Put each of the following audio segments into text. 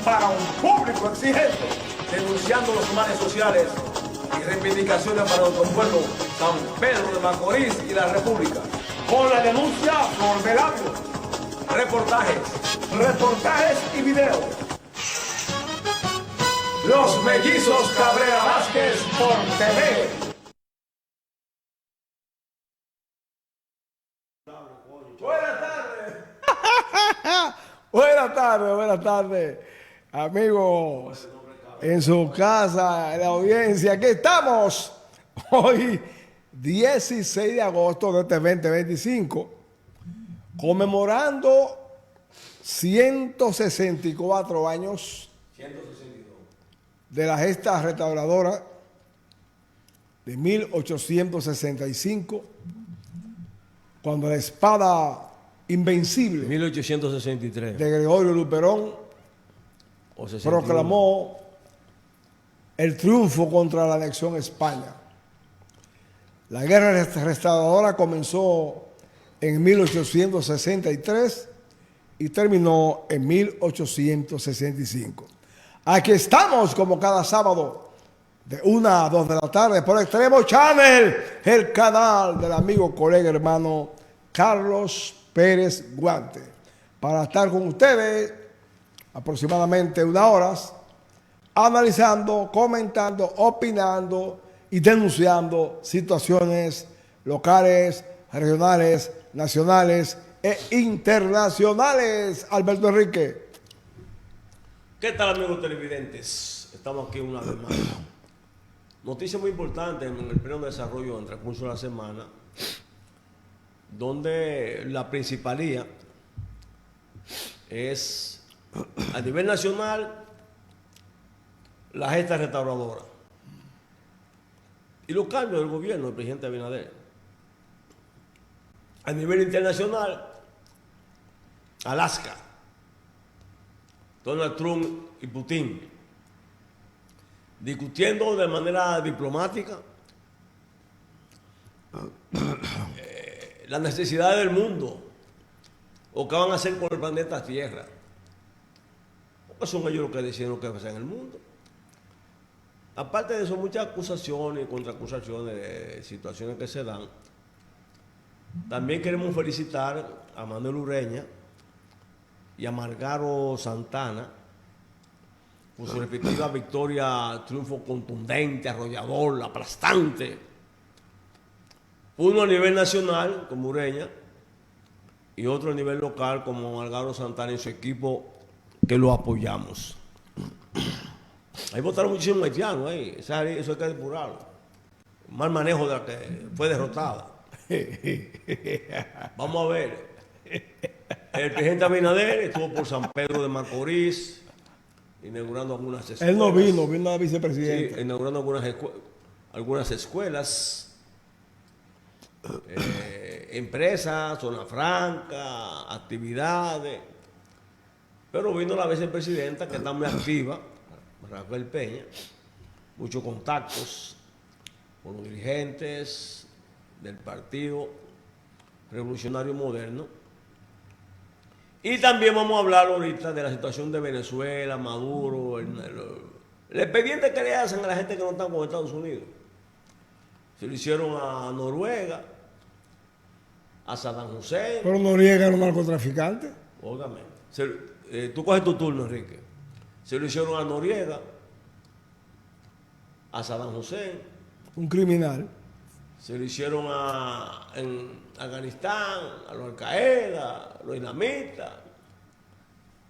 para un público exigente, denunciando los males sociales y reivindicaciones para nuestro pueblo, San Pedro de Macorís y la República. Con la denuncia Flor de Labios, reportajes y videos. Los Mellizos Cabrera Vázquez por TV. Buenas tardes, amigos en su casa, en la audiencia. Aquí estamos hoy, 16 de agosto de este 2025, conmemorando 164 años de la gesta restauradora de 1865, cuando la espada invencible 1863 de Gregorio Luperón proclamó el triunfo contra la anexión a España. La guerra restauradora comenzó en 1863 y terminó en 1865. Aquí estamos como cada sábado de 1 a 2 de la tarde por Extremo Channel, el canal del amigo, colega, hermano Carlos Pérez Guante, para estar con ustedes aproximadamente 1 hora, analizando, comentando, opinando y denunciando situaciones locales, regionales, nacionales e internacionales. Alberto Enrique. ¿Qué tal, amigos televidentes? Estamos aquí una vez más. Noticia muy importante en el pleno desarrollo en el transcurso de la semana, donde la principalía es, a nivel nacional, la gesta restauradora y los cambios del gobierno del presidente Abinader. A nivel internacional, Alaska, Donald Trump y Putin discutiendo de manera diplomática las necesidades del mundo o qué van a hacer con el planeta Tierra. Porque son ellos los que deciden lo que va a hacer en el mundo. Aparte de eso, muchas acusaciones y contraacusaciones de situaciones que se dan. También queremos felicitar a Manuel Ureña y a Margaro Santana por su respectiva victoria, triunfo contundente, arrollador, aplastante. Uno a nivel nacional, como Ureña, y otro a nivel local, como Margaro Santana y su equipo, que lo apoyamos. Ahí votaron muchísimos haitianos, eso hay que depurarlo. Mal manejo de la que fue derrotada. Vamos a ver. El presidente Abinader estuvo por San Pedro de Macorís, inaugurando algunas escuelas. Él no vino a vicepresidente. Sí, inaugurando algunas escuelas, empresas, zona franca, actividades. Pero vino la vicepresidenta, que está muy activa, Rafael Peña, muchos contactos con los dirigentes del Partido Revolucionario Moderno. Y también vamos a hablar ahorita de la situación de Venezuela, Maduro, el expediente que le hacen a la gente que no está con Estados Unidos. Se lo hicieron a Noruega, a Saddam Hussein. Pero Noriega era un narcotraficante. Óigame. Tú coges tu turno, Enrique. Se lo hicieron a Noriega, a Saddam Hussein. Un criminal. Se lo hicieron en Afganistán, a los Al-Qaeda, a los islamistas.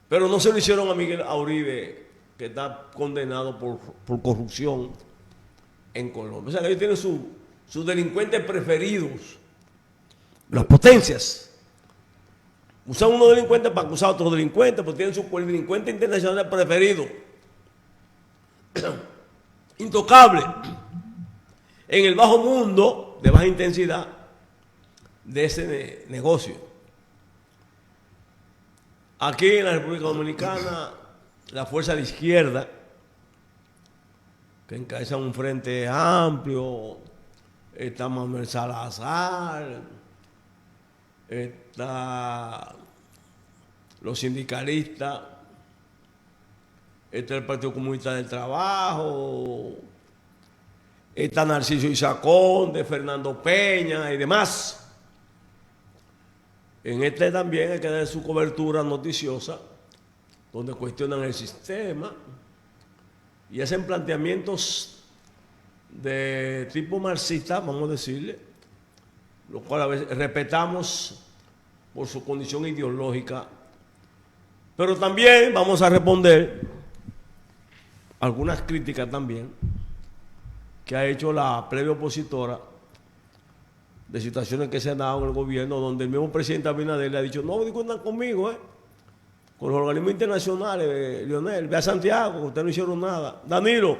Pero no se lo hicieron a Miguel Uribe, que está condenado por corrupción en Colombia. O sea, que ellos tienen sus delincuentes preferidos. Las potencias. Usan unos delincuentes para acusar a otros delincuentes, porque tienen su delincuente internacional preferido. Intocable. En el bajo mundo de baja intensidad de ese negocio. Aquí en la República Dominicana, la fuerza de izquierda, que encabeza un frente amplio, está Manuel Salazar, está los sindicalistas, está el Partido Comunista del Trabajo, está Narciso Isacón, de Fernando Peña y demás. En este también hay que dar su cobertura noticiosa, donde cuestionan el sistema y hacen planteamientos de tipo marxista, vamos a decirle, lo cual a veces respetamos por su condición ideológica, pero también vamos a responder algunas críticas también que ha hecho la plebe opositora de situaciones que se han dado en el gobierno, donde el mismo presidente Abinader le ha dicho, no cuentan conmigo, con los organismos internacionales, Leonel, ve a Santiago, que ustedes no hicieron nada. Danilo,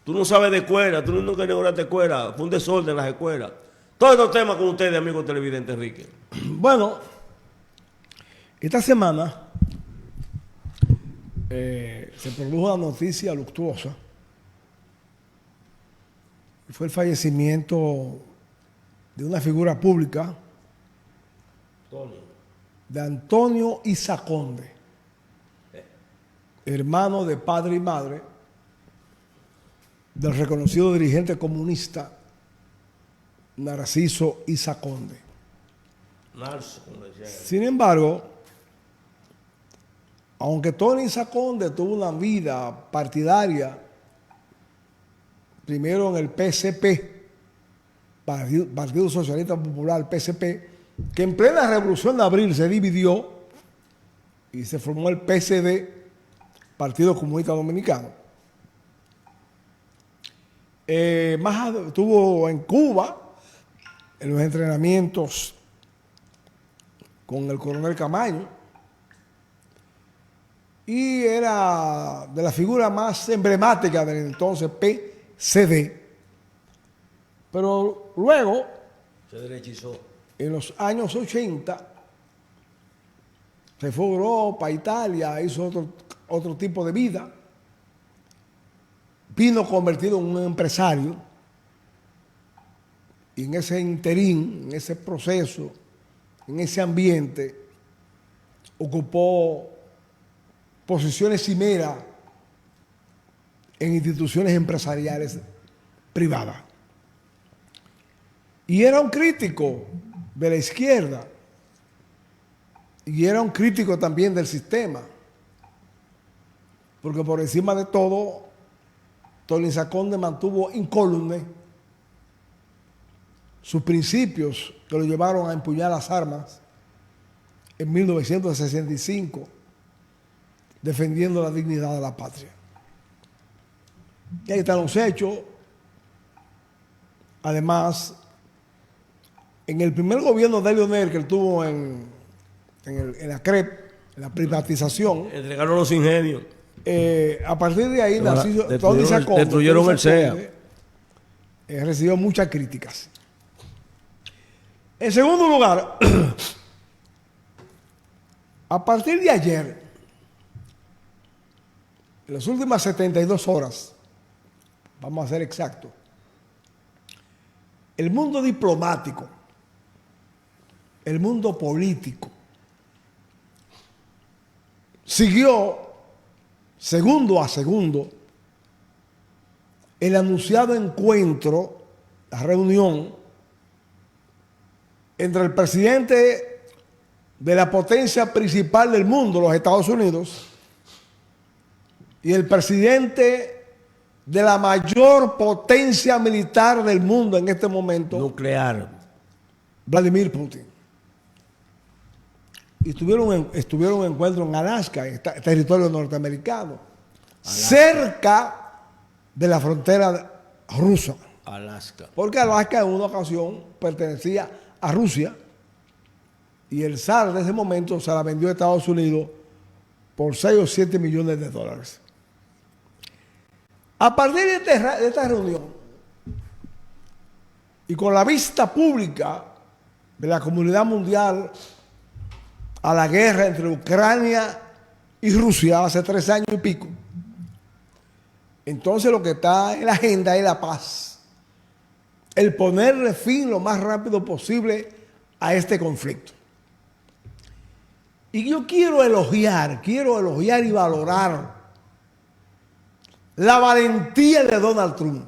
tú no sabes de escuela, tú no querías hablar de escuela, fue un desorden en las escuelas. Todos estos temas con ustedes, amigo televidente Enrique. Bueno, esta semana se produjo una noticia luctuosa. Fue el fallecimiento de una figura pública, de Antonio Isaconde, hermano de padre y madre del reconocido dirigente comunista Narciso Isaconde. Sin embargo, aunque Tony Isaconde tuvo una vida partidaria, primero en el PSP, Partido Socialista Popular, PSP, que en plena Revolución de Abril se dividió y se formó el PSD, Partido Comunista Dominicano. Estuvo en Cuba en los entrenamientos con el coronel Camaño y era de la figura más emblemática del entonces PCD. Pero luego, se derechizó. En los años 80, se fue a Europa, Italia, hizo otro tipo de vida. Vino convertido en un empresario. Y en ese interín, en ese proceso, en ese ambiente, ocupó posiciones cimeras en instituciones empresariales privadas. Y era un crítico de la izquierda y era un crítico también del sistema, porque por encima de todo, Tony Isaconde mantuvo incólume sus principios que lo llevaron a empuñar las armas en 1965, defendiendo la dignidad de la patria. Y ahí están los hechos. Además, en el primer gobierno de Leonel que él tuvo en la CREP, en la privatización, entregaron los ingenios. A partir de ahí, Narciso Tony Isaconde destruyeron el CEA. Recibió muchas críticas. En segundo lugar, a partir de ayer, en las últimas 72 horas, vamos a ser exactos, el mundo diplomático, el mundo político, siguió segundo a segundo el anunciado encuentro, la reunión entre el presidente de la potencia principal del mundo, los Estados Unidos, y el presidente de la mayor potencia militar del mundo en este momento, nuclear, Vladimir Putin. Y estuvieron un encuentro en Alaska, en territorio norteamericano, cerca de la frontera rusa. Alaska. Porque Alaska en una ocasión pertenecía a Rusia y el zar de ese momento se la vendió a Estados Unidos por 6 o 7 millones de dólares. A partir de esta reunión y con la vista pública de la comunidad mundial a la guerra entre Ucrania y Rusia hace 3 años y pico, entonces lo que está en la agenda es la paz, el ponerle fin lo más rápido posible a este conflicto. Y yo quiero elogiar y valorar la valentía de Donald Trump,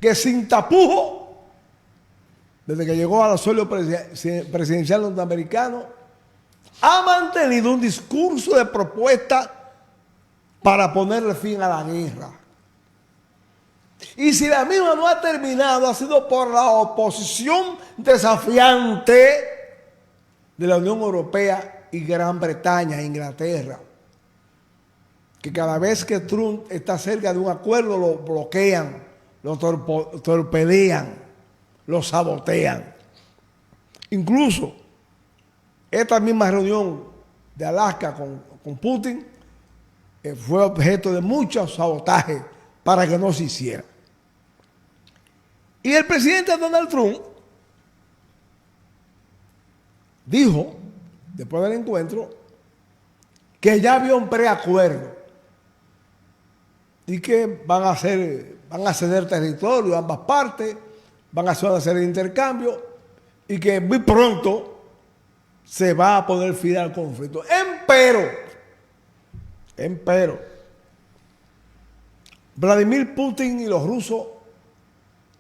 que sin tapujo, desde que llegó al suelo presidencial norteamericano, ha mantenido un discurso de propuesta para ponerle fin a la guerra. Y si la misma no ha terminado, ha sido por la oposición desafiante de la Unión Europea y Gran Bretaña e Inglaterra, que cada vez que Trump está cerca de un acuerdo lo bloquean, lo torpedean, lo sabotean. Incluso esta misma reunión de Alaska con Putin fue objeto de muchos sabotajes para que no se hiciera. Y el presidente Donald Trump dijo, después del encuentro, que ya había un preacuerdo y que van a ceder territorio a ambas partes, van a hacer el intercambio y que muy pronto se va a poner fin al conflicto. Empero, Vladimir Putin y los rusos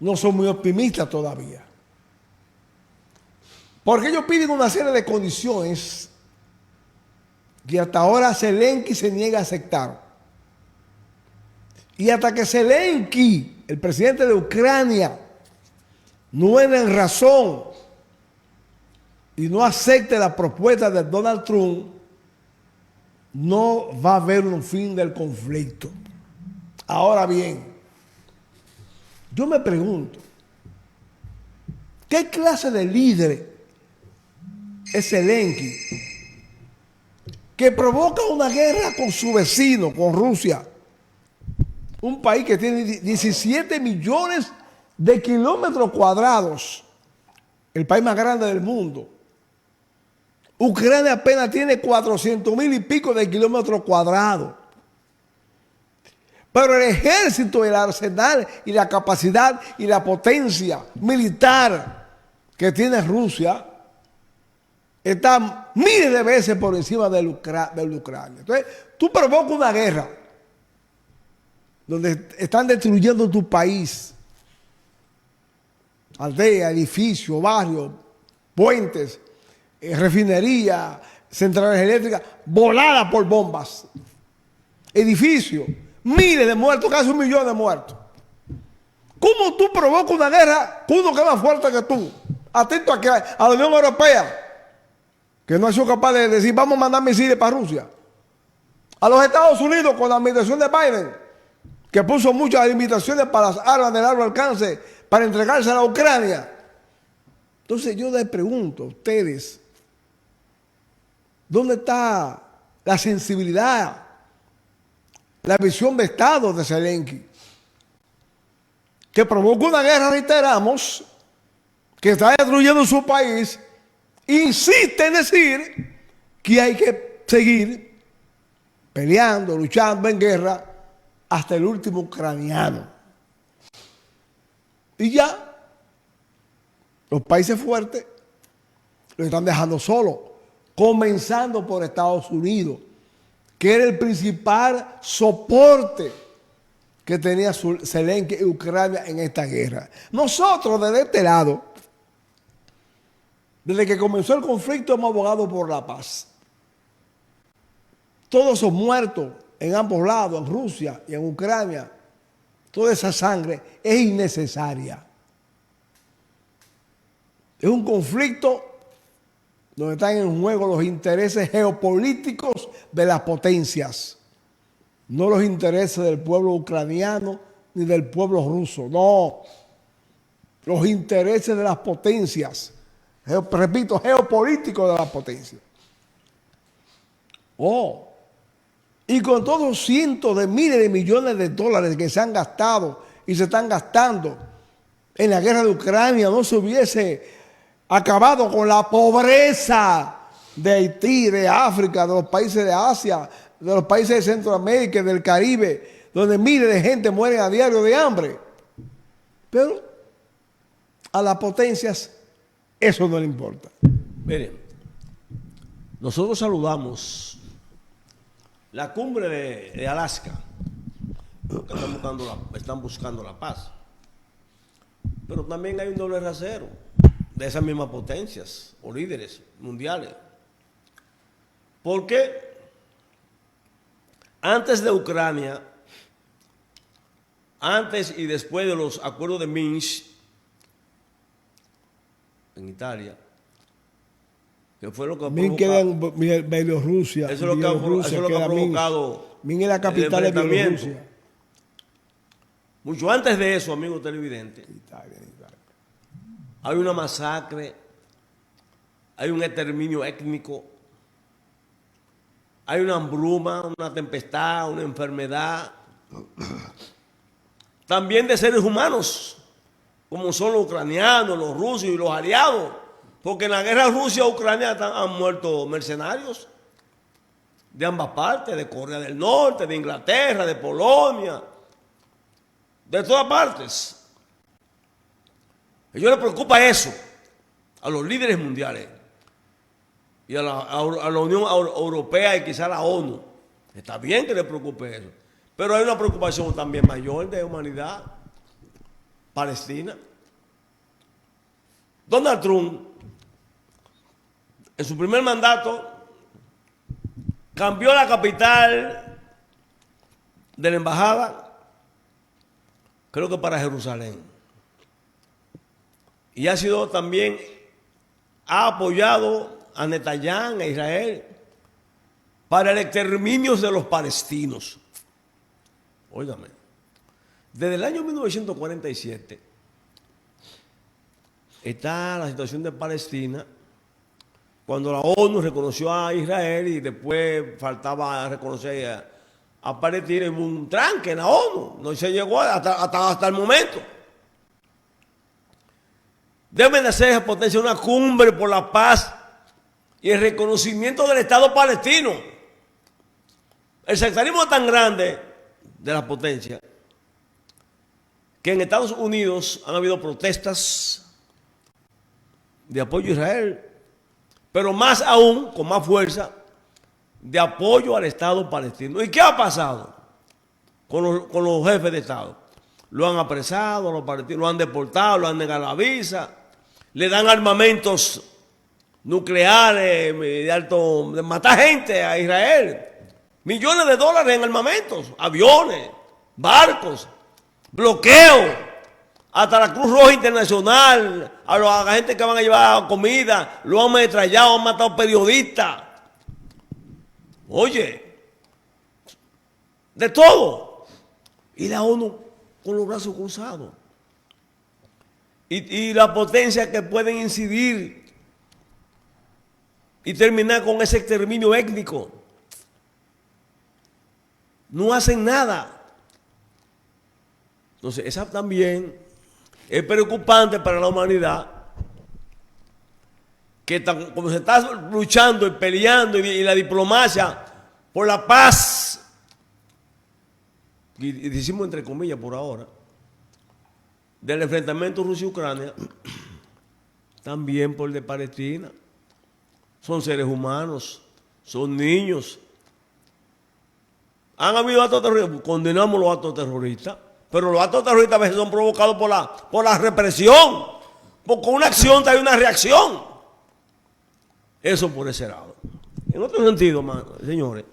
no son muy optimistas todavía, porque ellos piden una serie de condiciones que hasta ahora Zelensky se niega a aceptar. Y hasta que Zelensky, el presidente de Ucrania, no entre en razón y no acepte la propuesta de Donald Trump, no va a haber un fin del conflicto. Ahora bien, yo me pregunto, ¿qué clase de líder es Zelensky que provoca una guerra con su vecino, con Rusia? Un país que tiene 17 millones de kilómetros cuadrados, el país más grande del mundo. Ucrania apenas tiene 400,000 y pico de kilómetros cuadrados. Pero el ejército, el arsenal y la capacidad y la potencia militar que tiene Rusia está miles de veces por encima de Ucrania. Entonces, tú provocas una guerra donde están destruyendo tu país, aldea, edificios, barrios, puentes, refinerías, centrales eléctricas, voladas por bombas, edificios, miles de muertos, casi 1 millón de muertos. ¿Cómo tú provocas una guerra con uno que es más fuerte que tú? Atento a la Unión Europea, que no ha sido capaz de decir vamos a mandar misiles para Rusia. A los Estados Unidos con la administración de Biden, que puso muchas limitaciones para las armas de largo alcance para entregarse a la Ucrania. Entonces yo les pregunto a ustedes, ¿dónde está la sensibilidad, la visión de Estado de Zelensky? Que provoca una guerra, reiteramos, que está destruyendo su país, insiste en decir que hay que seguir peleando, luchando en guerra hasta el último ucraniano. Y ya los países fuertes lo están dejando solo, comenzando por Estados Unidos, que era el principal soporte que tenía Zelensky y Ucrania en esta guerra. Nosotros, desde este lado, desde que comenzó el conflicto, hemos abogado por la paz. Todos esos muertos en ambos lados, en Rusia y en Ucrania, toda esa sangre es innecesaria. Es un conflicto donde están en juego los intereses geopolíticos de las potencias, no los intereses del pueblo ucraniano ni del pueblo ruso, no, los intereses de las potencias, repito, geopolíticos de las potencias. Y con todos los cientos de miles de millones de dólares que se han gastado y se están gastando en la guerra de Ucrania, no se hubiese acabado con la pobreza de Haití, de África, de los países de Asia, de los países de Centroamérica, del Caribe, donde miles de gente mueren a diario de hambre. Pero a las potencias eso no le importa. Miren, nosotros saludamos la cumbre de Alaska, que están buscando la paz. Pero también hay un doble rasero de esas mismas potencias o líderes mundiales. Porque antes de Ucrania, antes y después de los acuerdos de Minsk en Italia, que fue lo que Minsk queda en Bielorrusia. Eso es lo que ha provocado Minsk es la capital de Bielorrusia. Mucho antes de eso, amigos televidentes, hay una masacre, hay un exterminio étnico, hay una hambruna, una tempestad, una enfermedad, también de seres humanos, como son los ucranianos, los rusos y los aliados, porque en la guerra Rusia-Ucrania han muerto mercenarios de ambas partes, de Corea del Norte, de Inglaterra, de Polonia, de todas partes. A ellos les preocupa eso, a los líderes mundiales y a la Unión Europea y quizá a la ONU. Está bien que les preocupe eso, pero hay una preocupación también mayor de humanidad, Palestina. Donald Trump, en su primer mandato, cambió la capital de la embajada, creo que para Jerusalén. Y ha sido también, ha apoyado a Netanyahu, a Israel, para el exterminio de los palestinos. Óigame, desde el año 1947 está la situación de Palestina, cuando la ONU reconoció a Israel y después faltaba reconocer a Palestina, y hubo un tranque en la ONU, no se llegó hasta el momento. Deben de hacer esa potencia una cumbre por la paz y el reconocimiento del Estado palestino. El sectarismo es tan grande de la potencia que en Estados Unidos han habido protestas de apoyo a Israel, pero más aún, con más fuerza, de apoyo al Estado palestino. ¿Y qué ha pasado con los jefes de Estado? Lo han apresado, los palestinos lo han deportado, lo han negado la visa, le dan armamentos nucleares de matar gente a Israel. Millones de dólares en armamentos, aviones, barcos, bloqueo, hasta la Cruz Roja Internacional, a la gente que van a llevar comida, lo han ametrallado, han matado periodistas. Oye, de todo. Y la ONU con los brazos cruzados. Y la potencia que pueden incidir y terminar con ese exterminio étnico. No hacen nada. Entonces, esa también es preocupante para la humanidad, que como se está luchando y peleando y la diplomacia por la paz, y decimos entre comillas por ahora, del enfrentamiento Rusia-Ucrania, también por el de Palestina. Son seres humanos, son niños. Han habido actos terroristas, condenamos los actos terroristas, pero los actos terroristas a veces son provocados por la represión, porque con una acción hay una reacción. Eso por ese lado. En otro sentido, señores,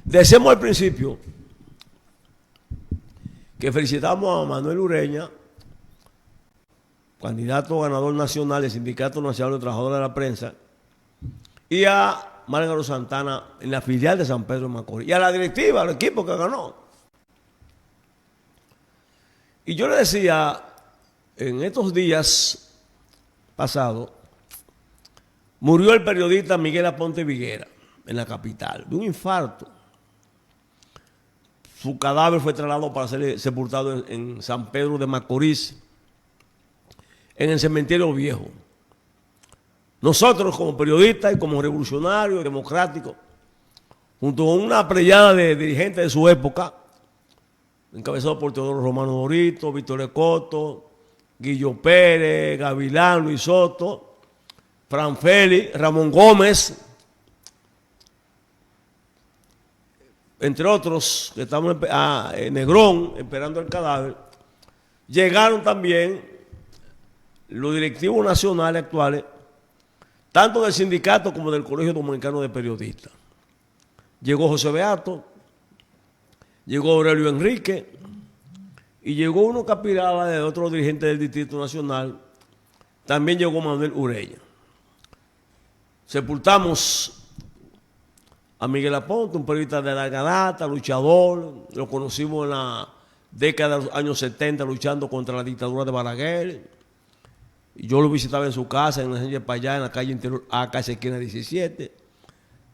decimos al principio que felicitamos a Manuel Ureña, candidato ganador nacional del Sindicato Nacional de Trabajadores de la Prensa, y a Márgaro Santana en la filial de San Pedro de Macorís, y a la directiva, al equipo que ganó. Y yo le decía, en estos días pasados, murió el periodista Miguel Aponte Viguera en la capital, de un infarto. Su cadáver fue trasladado para ser sepultado en San Pedro de Macorís, en el cementerio viejo. Nosotros, como periodistas y como revolucionarios democráticos, junto con una pleyada de dirigentes de su época, encabezado por Teodoro Romano Dorito, Víctor Escoto, Guillo Pérez, Gavilán, Luis Soto, Fran Félix, Ramón Gómez, entre otros, que estamos en Negrón, esperando el cadáver, llegaron también los directivos nacionales actuales, tanto del sindicato como del Colegio Dominicano de Periodistas. Llegó José Beato, llegó Aurelio Enrique y llegó uno que aspiraba de otro dirigente del Distrito Nacional. También llegó Manuel Ureña. Sepultamos a Miguel Aponte, un periodista de larga data, luchador. Lo conocimos en la década de los años 70 luchando contra la dictadura de Balaguer. Yo lo visitaba en su casa, en la calle para allá, en la calle interior A, calle esquina 17.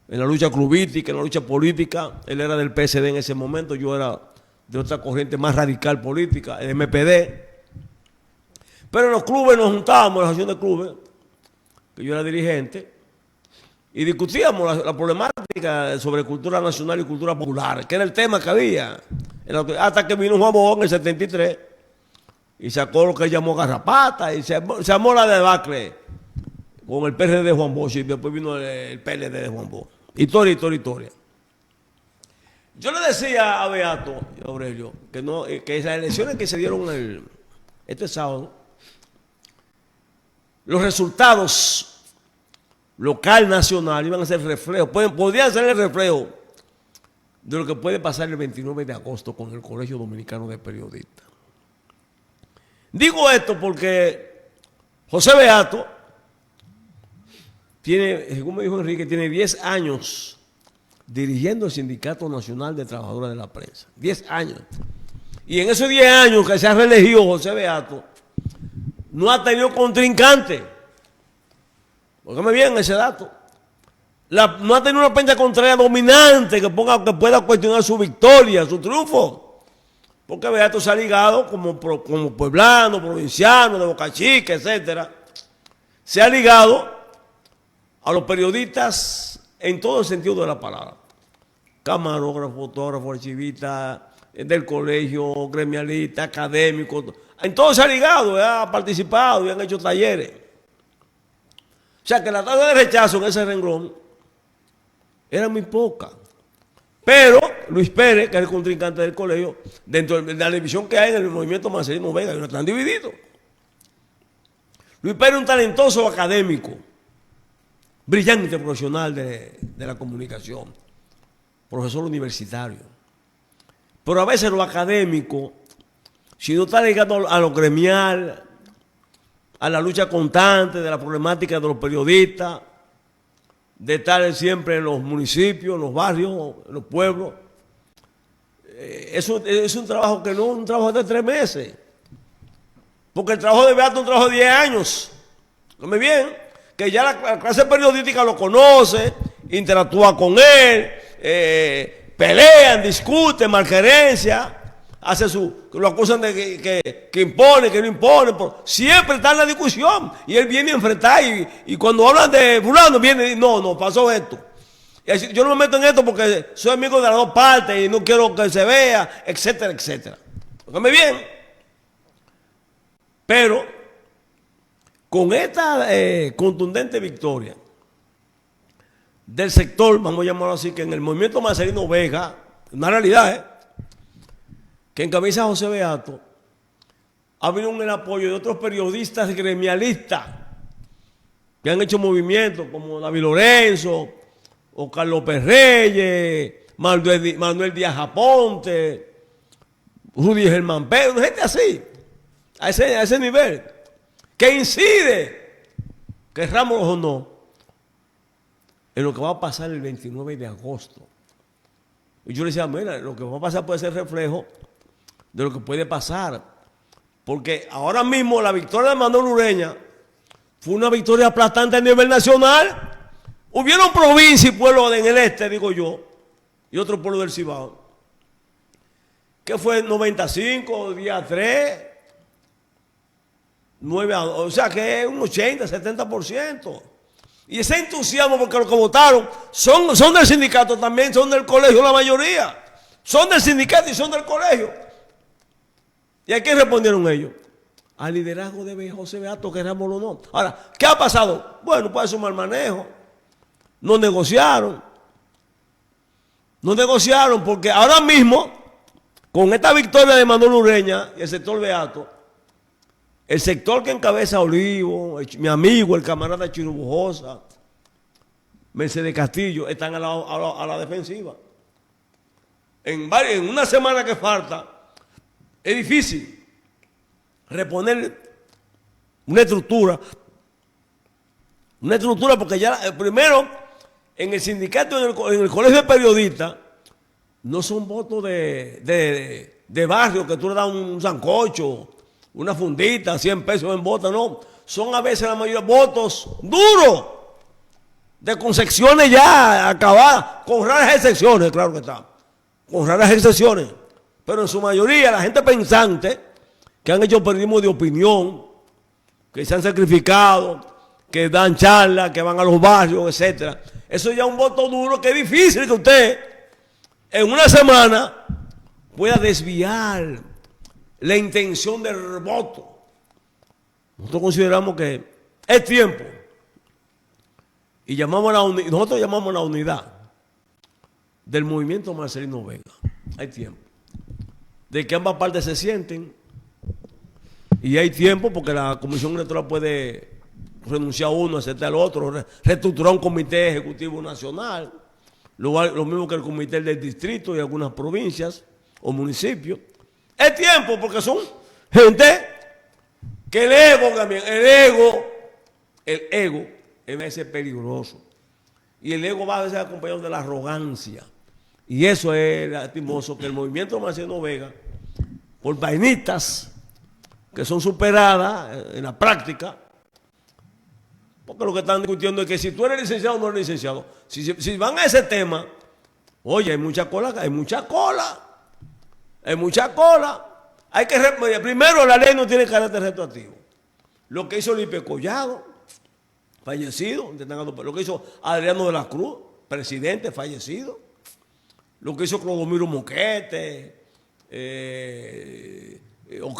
En la lucha clubística, en la lucha política. Él era del PSD en ese momento, yo era de otra corriente más radical política, el MPD. Pero en los clubes nos juntábamos, en la asociación de clubes, que yo era dirigente, y discutíamos la problemática sobre cultura nacional y cultura popular, que era el tema que había. Hasta que vino Juan Bosch en el 73 y sacó lo que él llamó garrapata y se armó la debacle con el PRD de Juan Bosch y después vino el PLD de Juan Bosch. Historia, historia, historia. Yo le decía a Beato y a Aurelio que esas elecciones que se dieron este sábado, los resultados local, nacional, iban a ser reflejo, podrían ser el reflejo de lo que puede pasar el 29 de agosto con el Colegio Dominicano de Periodistas. Digo esto porque José Beato tiene, según me dijo Enrique, tiene 10 años dirigiendo el Sindicato Nacional de Trabajadores de la Prensa. 10 años. Y en esos 10 años que se ha reelegido José Beato, no ha tenido contrincante. Póngame bien ese dato. No ha tenido una prensa contraria dominante que pueda cuestionar su victoria, su triunfo. Porque Beato se ha ligado como pueblano, provinciano, de Boca Chica, etc. Se ha ligado a los periodistas en todo el sentido de la palabra. Camarógrafo, fotógrafo, archivista, del colegio, gremialista, académico. En todo se ha ligado, ha participado y han hecho talleres. O sea que la tasa de rechazo en ese renglón era muy poca. Pero Luis Pérez, que es el contrincante del colegio, dentro de la división que hay en el movimiento Marcelino Vega, y no están divididos. Luis Pérez es un talentoso académico, brillante profesional de la comunicación, profesor universitario. Pero a veces lo académico, si no está ligado a lo gremial, a la lucha constante de la problemática de los periodistas, de estar siempre en los municipios, en los barrios, en los pueblos. Es un trabajo que no es un trabajo de 3 meses. Porque el trabajo de Beato es un trabajo de 10 años. ¿No bien? Que ya la clase periodística lo conoce, interactúa con él, pelean, discuten, malgerencia. Lo acusan de que impone, que no impone. Siempre está en la discusión. Y él viene a enfrentar. Y cuando hablan de fulano, viene y no, pasó esto. Y yo no me meto en esto porque soy amigo de las dos partes y no quiero que se vea, etcétera, etcétera. Óigame bien. Pero, con esta contundente victoria del sector, vamos a llamarlo así, que en el movimiento Marcelino Vega, una realidad, que encabeza José Beato, ha habido el apoyo de otros periodistas gremialistas que han hecho movimientos como David Lorenzo, o Carlos Reyes, Manuel Díaz Aponte, Rudy Germán Pedro, gente así, a ese nivel, que incide, querrámoslo o no, en lo que va a pasar el 29 de agosto. Y yo le decía, mira, lo que va a pasar puede ser reflejo de lo que puede pasar. Porque ahora mismo la victoria de Manuel Ureña fue una victoria aplastante a nivel nacional. Hubieron provincias y pueblos en el este, digo yo, y otros pueblos del Cibao, que fue 95, día 3, 9, o sea que es un 80, 70%. Y ese entusiasmo, porque los que votaron son del sindicato también, son del colegio la mayoría. Son del sindicato y son del colegio. ¿Y a qué respondieron ellos? Al liderazgo de José Beato, querámoslo o no. Ahora, ¿qué ha pasado? Bueno, puede ser un mal manejo. No negociaron. No negociaron porque ahora mismo, con esta victoria de Manuel Ureña y el sector Beato, el sector que encabeza Olivo, mi amigo, el camarada Chino Bujosa, Mercedes Castillo, están a la defensiva. En una semana que falta, es difícil reponer una estructura porque ya primero en el sindicato, en el colegio de periodistas, no son votos de barrio que tú le das un sancocho, una fundita, 100 pesos en bota, no. Son a veces la mayoría votos duros, de concepciones ya acabadas, con raras excepciones, claro que está, con raras excepciones, pero en su mayoría la gente pensante, que han hecho periodismo de opinión, que se han sacrificado, que dan charlas, que van a los barrios, etcétera. Eso ya es un voto duro que es difícil que usted en una semana pueda desviar la intención del voto. Nosotros consideramos que es tiempo y nosotros llamamos a la unidad del movimiento Marcelino Vega. Hay tiempo de que ambas partes se sienten y hay tiempo porque la Comisión Electoral puede renunciar a uno, aceptar al otro, reestructurar un comité ejecutivo nacional, lo mismo que el comité del distrito y algunas provincias o municipios. Es tiempo porque son gente que el ego es a veces peligroso. Y el ego va a veces acompañado de la arrogancia. Y eso es lastimoso, que el movimiento Marcelino Vega, por vainitas que son superadas en la práctica, porque lo que están discutiendo es que si tú eres licenciado o no eres licenciado, si van a ese tema, oye, hay mucha cola, hay mucha cola. Hay que primero, la ley no tiene carácter retroactivo. Lo que hizo Lipe Collado, fallecido, lo que hizo Adriano de la Cruz, presidente, fallecido, lo que hizo Clodomiro Moquete, o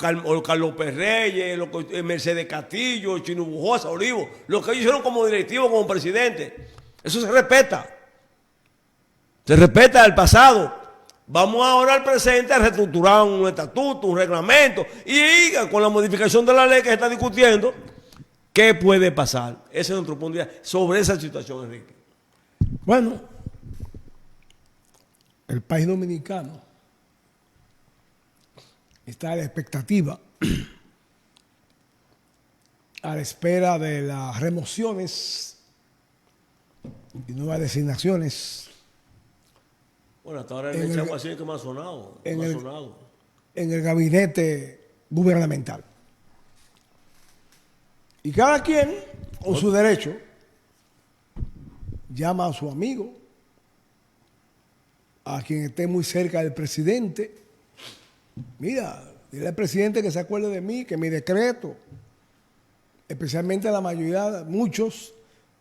Carlos Perreyes, Mercedes Castillo, Chino Bujosa, Olivo, lo que ellos hicieron como directivo, como presidente, eso se respeta. Se respeta el pasado. Vamos ahora al presente a reestructurar un estatuto, un reglamento, y con la modificación de la ley que se está discutiendo, ¿qué puede pasar? Ese es nuestro punto de vista sobre esa situación, Enrique. Bueno, el país dominicano está a la expectativa, a la espera de las remociones y nuevas designaciones. Bueno, hasta ahora el Chavo así es que me ha sonado. En el gabinete gubernamental. Y cada quien, con su derecho, llama a su amigo, a quien esté muy cerca del presidente. Mira, dile al presidente que se acuerde de mí, que mi decreto, especialmente la mayoría, muchos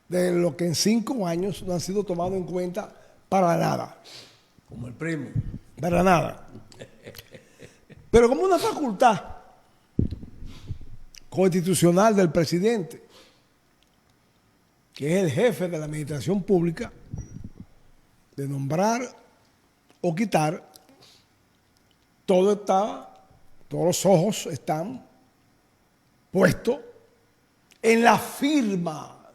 de los que en 5 años no han sido tomados en cuenta para nada. Como el primo. Para nada. Pero como una facultad constitucional del presidente, que es el jefe de la administración pública, de nombrar o quitar, todos los ojos están puestos en la firma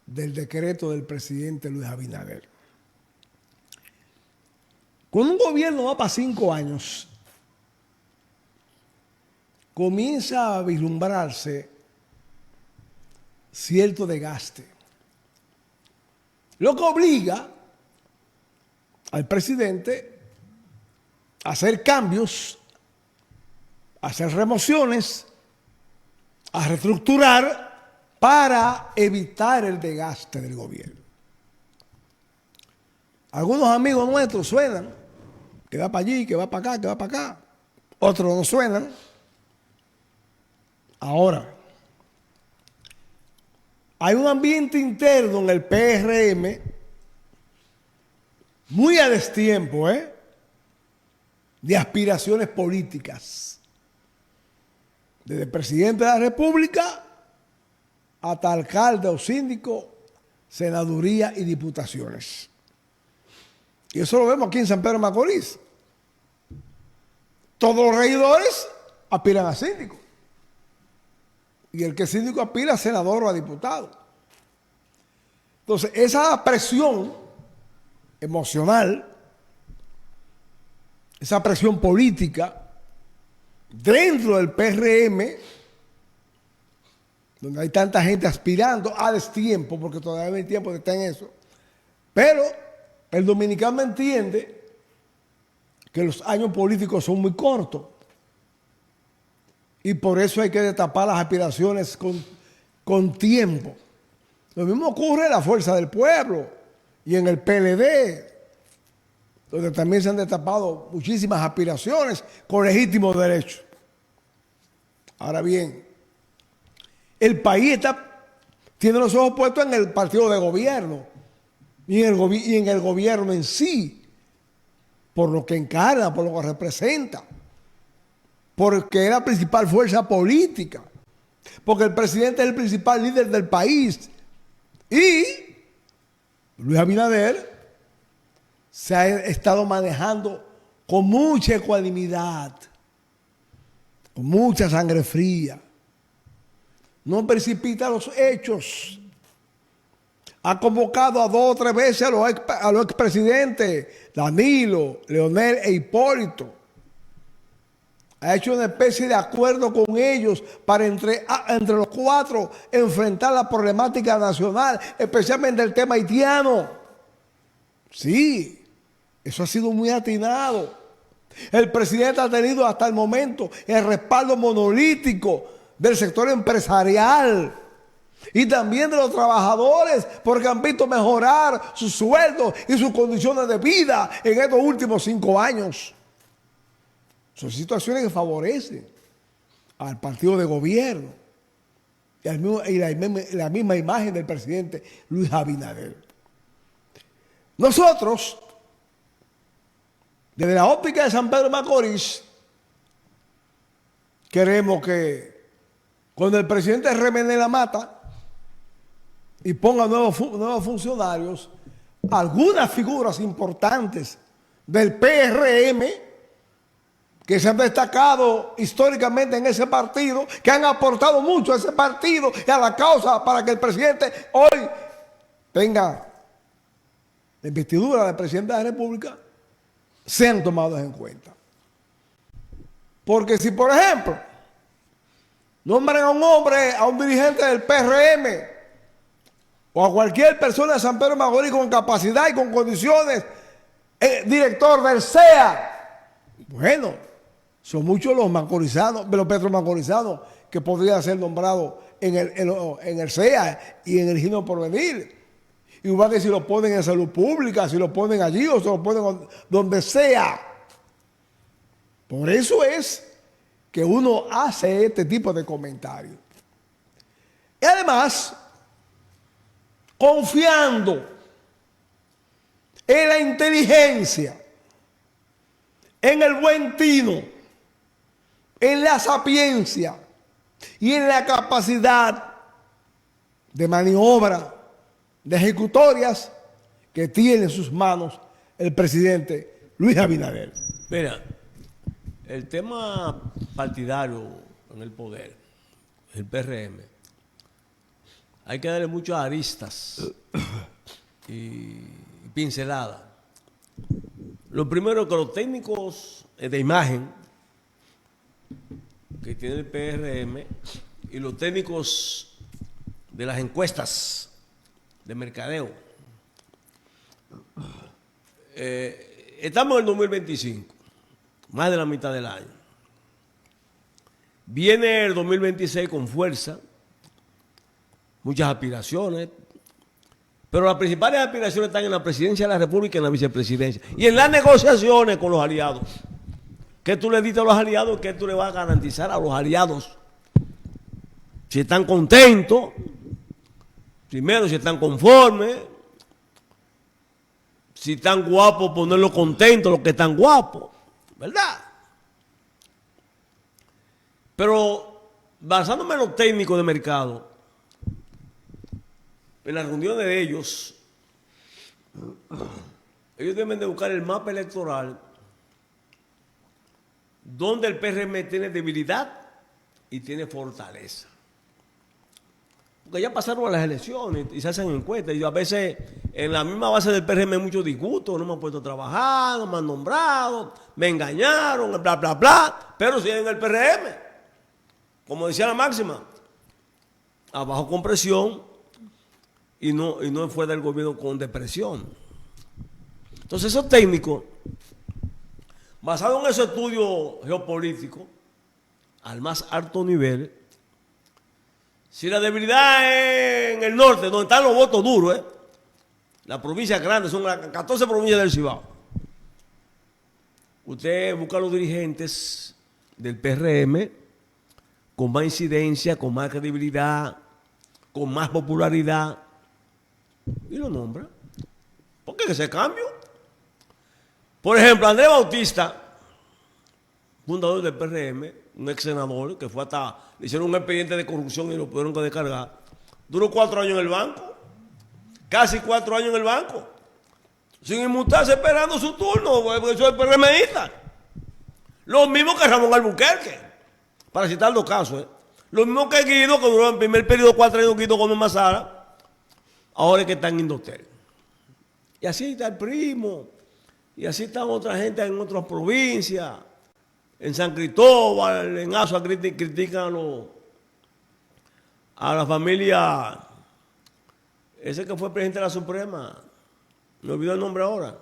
del decreto del presidente Luis Abinader. Cuando un gobierno va para 5 años, comienza a vislumbrarse cierto desgaste, lo que obliga al presidente a hacer cambios, a hacer remociones, a reestructurar para evitar el desgaste del gobierno. Algunos amigos nuestros suenan, que va para allí, que va para acá, que va para acá. Otros no suenan. Ahora, hay un ambiente interno en el PRM muy a destiempo, de aspiraciones políticas. Desde el presidente de la República hasta alcalde o síndico, senaduría y diputaciones. Y eso lo vemos aquí en San Pedro de Macorís. Todos los regidores aspiran a síndico. Y el que es síndico aspira a senador o a diputado. Entonces, esa presión emocional, esa presión política dentro del PRM, donde hay tanta gente aspirando a destiempo, porque todavía no hay tiempo de estar en eso, pero el dominicano entiende que los años políticos son muy cortos y por eso hay que destapar las aspiraciones con tiempo. Lo mismo ocurre en la Fuerza del Pueblo y en el PLD, donde también se han destapado muchísimas aspiraciones con legítimos derechos. Ahora bien, el país tiene los ojos puestos en el partido de gobierno y en el gobierno en sí, por lo que encarna, por lo que representa, porque es la principal fuerza política, porque el presidente es el principal líder del país y Luis Abinader se ha estado manejando con mucha ecuanimidad, con mucha sangre fría. No precipita los hechos. Ha convocado a 2 o 3 veces a los expresidentes Danilo, Leonel e Hipólito. Ha hecho una especie de acuerdo con ellos para entre los 4 enfrentar la problemática nacional, especialmente el tema haitiano. Sí, eso ha sido muy atinado. El presidente ha tenido hasta el momento el respaldo monolítico del sector empresarial y también de los trabajadores, porque han visto mejorar sus sueldos y sus condiciones de vida en estos últimos 5 años. Son situaciones que favorecen al partido de gobierno y la misma imagen del presidente Luis Abinader. Nosotros, desde la óptica de San Pedro de Macorís, queremos que cuando el presidente remene la mata y ponga nuevos funcionarios, algunas figuras importantes del PRM que se han destacado históricamente en ese partido, que han aportado mucho a ese partido y a la causa para que el presidente hoy tenga la investidura del presidente de la República, sean tomados en cuenta. Porque si, por ejemplo, nombran a un hombre, a un dirigente del PRM o a cualquier persona de San Pedro de Macorís con capacidad y con condiciones, director del CEA, bueno, son muchos los macorizanos, los petromacorizanos que podrían ser nombrados en el CEA y en el Gino Porvenir. Igual que si lo ponen en salud pública, si lo ponen allí o se lo ponen donde sea. Por eso es que uno hace este tipo de comentarios. Y además, confiando en la inteligencia, en el buen tino, en la sapiencia y en la capacidad de maniobra, de ejecutorias que tiene en sus manos el presidente Luis Abinader. Mira, el tema partidario en el poder, el PRM, hay que darle muchas aristas y pinceladas. Lo primero es que los técnicos de imagen que tiene el PRM y los técnicos de las encuestas de mercadeo, estamos en el 2025, más de la mitad del año. Viene el 2026 con fuerza, muchas aspiraciones, pero las principales aspiraciones están en la presidencia de la República y en la vicepresidencia. Y en las negociaciones con los aliados. ¿Qué tú le dices a los aliados? ¿Qué tú le vas a garantizar a los aliados? Si están contentos, primero si están conformes, si están guapos, ponerlos contentos los que están guapos, ¿verdad? Pero basándome en los técnicos de mercado, en las reuniones de ellos, ellos deben de buscar el mapa electoral donde el PRM tiene debilidad y tiene fortaleza. Porque ya pasaron a las elecciones y se hacen encuestas. Y a veces en la misma base del PRM hay muchos disgustos, no me han puesto a trabajar, no me han nombrado, me engañaron, bla, bla, bla, pero siguen en el PRM. Como decía la máxima, abajo con presión y no fuera del gobierno con depresión. Entonces esos técnicos, basados en ese estudio geopolítico, al más alto nivel, si la debilidad es en el norte, donde están los votos duros, las provincias grandes, son las 14 provincias del Cibao, usted busca a los dirigentes del PRM con más incidencia, con más credibilidad, con más popularidad, y lo nombra. ¿Por qué ese cambio? Por ejemplo, Andrés Bautista, fundador del PRM, un ex senador que fue hasta, le hicieron un expediente de corrupción y lo pudieron descargar. Duró 4 años en el banco, casi 4 años en el banco, sin inmutarse, esperando su turno, porque soy PRMista. Lo mismo que Ramón Albuquerque, para citar los casos. Lo mismo que Guido, que duró en el primer periodo 4 años, Guido Gómez Mazara, ahora es que está en Indotel. Y así está el primo, y así están otra gente en otras provincias. En San Cristóbal, en Azua critican a la familia, ese que fue presidente de la Suprema, me olvidó el nombre ahora.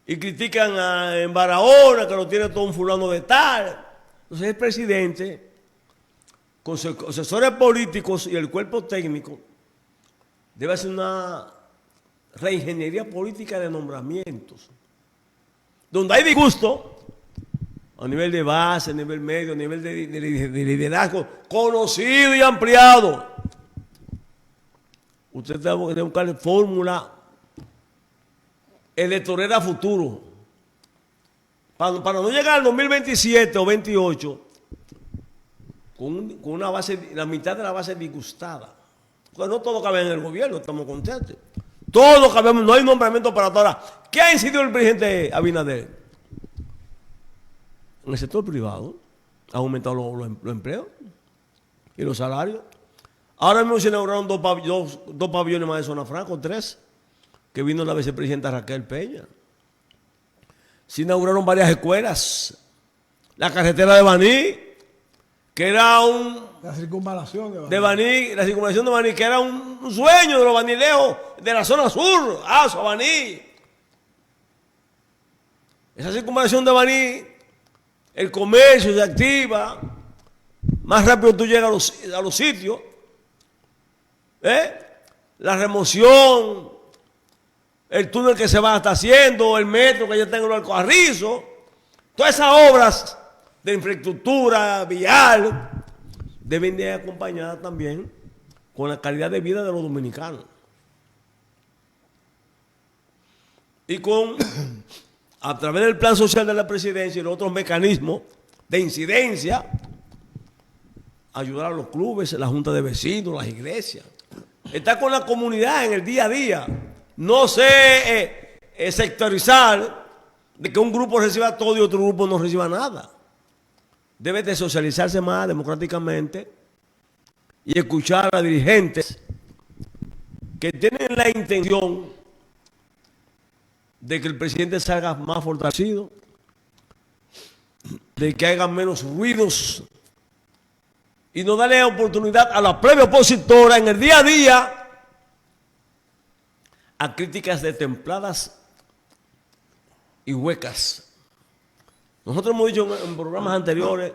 Y critican en Barahona, que lo tiene todo un fulano de tal. Entonces el presidente, con sus asesores políticos y el cuerpo técnico, debe hacer una reingeniería política de nombramientos. Donde hay disgusto, a nivel de base, a nivel medio, a nivel de liderazgo conocido y ampliado. Usted debe buscar fórmula electorera a futuro. Para no llegar al 2027 o 28 con una base, la mitad de la base disgustada. Porque no todo cabe en el gobierno, estamos contentos. Todo cabemos, no hay nombramiento para todas. ¿Qué ha incidido el presidente Abinader? En el sector privado ha aumentado los empleos y los salarios. Ahora mismo se inauguraron dos pabellones más de Zona Franca, 3, que vino la vicepresidenta Raquel Peña. Se inauguraron varias escuelas. La carretera de Baní, que era la circunvalación de Baní, la circunvalación de Baní, que era un sueño de los banileos de la zona sur, Azua, Baní. Esa circunvalación de Baní, el comercio se activa, más rápido tú llegas a los sitios. La remoción, el túnel que se va a estar haciendo, el metro que ya está en el Alcoarrizo, todas esas obras de infraestructura vial deben de ir acompañadas también con la calidad de vida de los dominicanos. Y a través del plan social de la presidencia y los otros mecanismos de incidencia, ayudar a los clubes, la junta de vecinos, las iglesias. Estar con la comunidad en el día a día. No sectorizar de que un grupo reciba todo y otro grupo no reciba nada. Debe de socializarse más democráticamente y escuchar a dirigentes que tienen la intención de que el presidente salga más fortalecido, de que hagan menos ruidos y no darle oportunidad a la plebe opositora en el día a día a críticas destempladas y huecas. Nosotros hemos dicho en programas anteriores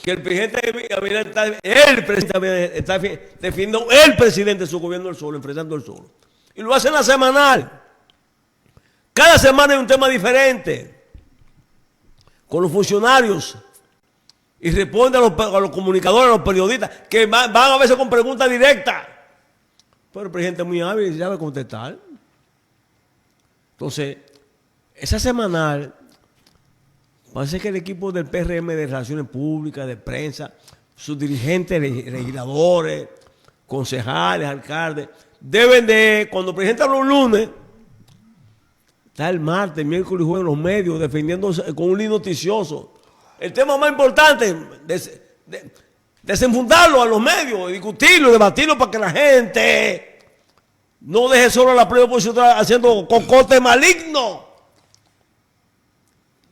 que el presidente está defendiendo el presidente de su gobierno del solo, enfrentando el solo. Y lo hace en la semanal. Cada semana hay un tema diferente con los funcionarios y responde a los comunicadores, a los periodistas, que van a veces con preguntas directas. Pero el presidente es muy hábil y sabe contestar. Entonces, esa semanal, parece que el equipo del PRM de Relaciones Públicas, de prensa, sus dirigentes, legisladores, concejales, alcaldes, deben de, cuando el presidente habla un lunes, Está el martes, miércoles y jueves en los medios defendiéndose con un libro noticioso. El tema más importante, desenfundarlo a los medios, discutirlo, debatirlo para que la gente no deje solo la prueba opositora haciendo cocote maligno.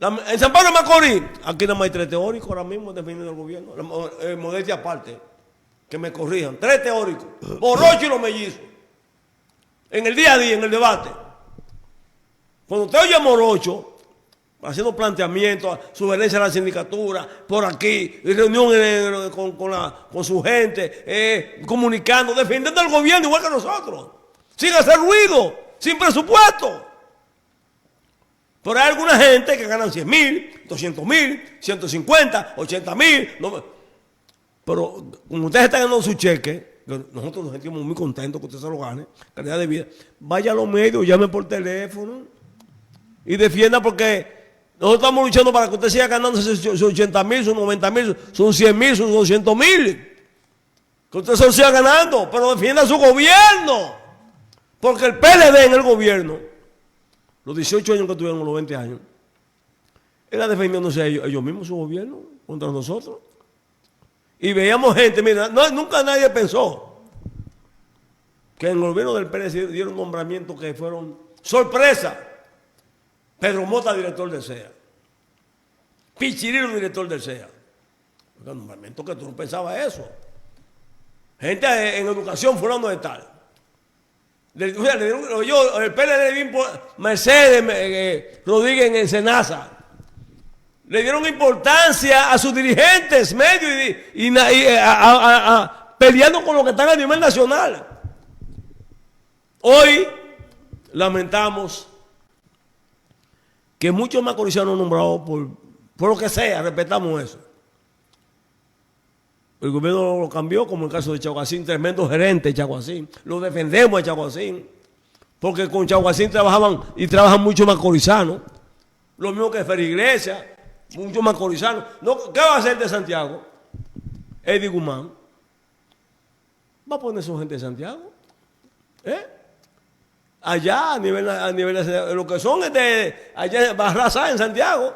En San Pablo de Macorís, aquí nada más hay 3 teóricos ahora mismo defendiendo el gobierno. Modestia aparte, que me corrijan. 3 teóricos, Morocho y los mellizos. En el día a día, en el debate. Cuando usted oye a Morocho haciendo planteamientos, sugerencias a la sindicatura, por aquí, reunión con su gente, comunicando, defendiendo al gobierno igual que nosotros, sin hacer ruido, sin presupuesto. Pero hay alguna gente que ganan 100,000, 200,000, 150, 80,000. No, pero como ustedes están ganando su cheque, nosotros nos sentimos muy contentos que usted se lo gane, calidad de vida. Vaya a los medios, llame por teléfono y defienda, porque nosotros estamos luchando para que usted siga ganando sus 80,000, sus 90,000, sus 100,000, sus 200,000. Que usted se lo siga ganando, pero defienda su gobierno. Porque el PLD en el gobierno, los 18 años que tuvieron, los 20 años, era defendiéndose ellos mismos, su gobierno, contra nosotros. Y veíamos gente, mira, nunca nadie pensó que en el gobierno del PLD dieron nombramientos que fueron sorpresa. Pedro Mota, director del CEA. Pichirilo, director del CEA. Porque nombramientos que tú no pensabas eso. Gente en educación, fulano de tal. El PLD le dio Mercedes Rodríguez en Senasa. Le dieron importancia a sus dirigentes medios peleando con los que están a nivel nacional. Hoy lamentamos que muchos macorizanos nombrados por lo que sea, respetamos eso. El gobierno lo cambió, como el caso de Chaguacín, tremendo gerente de Chaguacín. Lo defendemos a Chaguacín, porque con Chaguacín trabajan muchos macorizanos. Lo mismo que Feriglesia, muchos macorizanos. No, ¿qué va a hacer de Santiago? Eddie Guzmán. ¿Va a poner su gente de Santiago? Allá, a nivel de lo que son allá en Barraza, en Santiago.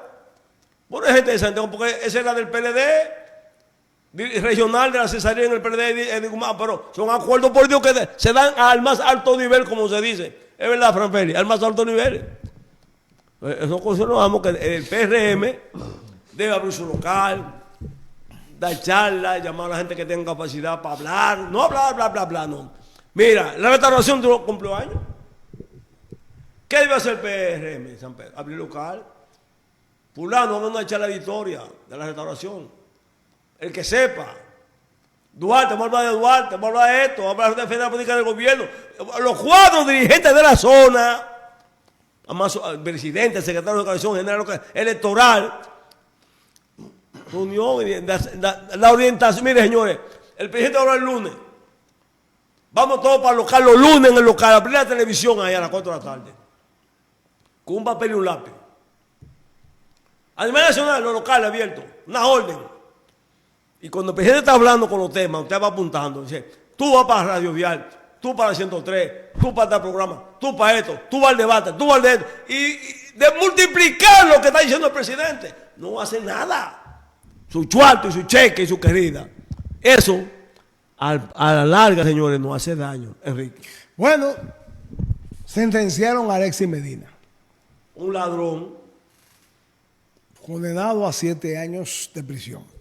Por gente de Santiago, porque esa era del PLD. Regional de la cesaría en el PLD de Guzmán, pero son acuerdos políticos que se dan al más alto nivel, como se dice. Es verdad, Fran Félix, al más alto nivel. Eso consideramos que el PRM debe abrir su local, dar charlas, llamar a la gente que tenga capacidad para hablar, no hablar, bla, no. Mira, la restauración cumplió años. ¿Qué debe hacer el PRM en San Pedro? Abrir local. Fulano, vamos a echar la historia de la restauración. El que sepa. Duarte, vamos a hablar de Duarte, vamos a hablar de esto, vamos a hablar de defender la política del gobierno. Los 4 dirigentes de la zona, además el presidente, el secretario de organización general electoral, reunión, la orientación. Mire, señores, el presidente habla el lunes. Vamos todos para el local, los lunes en el local, abrir la televisión ahí a las 4 de la tarde. Con un papel y un lápiz. A nivel nacional, los locales abiertos, una orden. Y cuando el presidente está hablando con los temas, usted va apuntando, dice, tú vas para Radio Vial, tú para el 103, tú para tal programa, tú para esto, tú vas al debate, tú vas al de esto. Y de multiplicar lo que está diciendo el presidente, no hace nada. Su cuarto y su cheque y su querida. Eso, a la larga, señores, no hace daño, Enrique. Bueno, sentenciaron a Alexis Medina. Un ladrón. Condenado a 7 años de prisión.